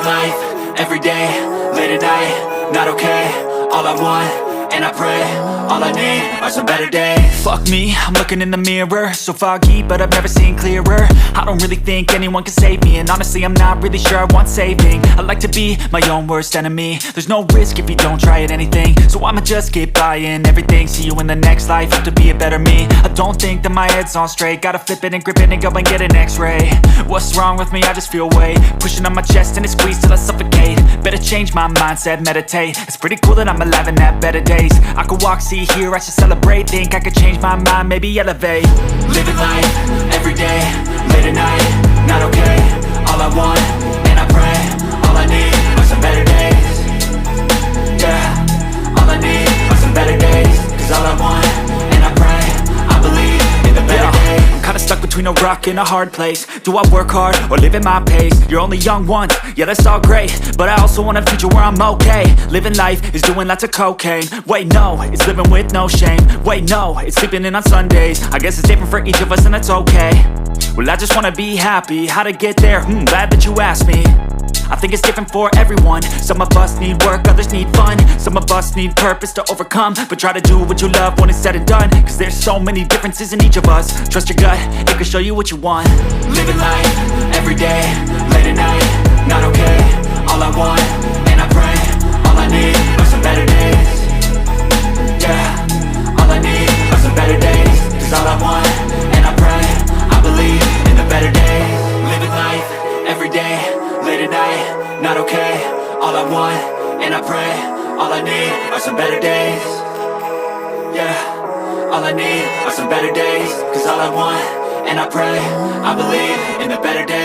Living life, everyday, late at night, not okay. All I want, and I pray, all I need are some better days. Fuck me, I'm looking in the mirror, so foggy, but I've never seen clearer. I don't really think anyone can save me, and honestly I'm not really sure I want saving. I like to be my own worst enemy. There's no risk if you don't try at anything, so I'ma just keep buying everything. See you in the next life, have to be a better me. I don't think that my head's on straight, gotta flip it and grip it and go and get an x-ray. What's wrong with me? I just feel weight pushing on my chest and it squeezes till I suffocate. Better change my mindset, meditate. It's pretty cool that I'm alive and have better days. I could walk, see, hear, I should celebrate. Think I could change my mind, maybe elevate. Living life, everyday, late at night, not okay. All I want, and I pray, all I need are some better days. Yeah, all I need are some better days. Cause all I want, and I pray, I believe in the better days. I'm kinda stuck between a rock and a hard place. Do I work hard or live at my pace? You're only young once, yeah that's all great, but I also want a future where I'm okay. Living life is doing lots of cocaine. Wait no, it's living with no shame. Wait no, it's sleeping in on Sundays. I guess it's different for each of us and that's okay. Well I just wanna be happy, how to get there? Glad that you asked me. I think it's different for everyone. Some of us need work, others need fun. Some of us need purpose to overcome. But try to do what you love when it's said and done. Cause there's so many differences in each of us. Trust your gut, it can show you what you want. Living life, everyday, late at night, not okay. All I want, and I pray, all I need are some better days. Yeah, all I need are some better days. Cause all I want, and I pray, I believe in the better days. Living life, everyday, late at night, not okay. All I want, and I pray, all I need are some better days. Yeah, all I need are some better days. Cause all I want, and I pray, I believe in the better days.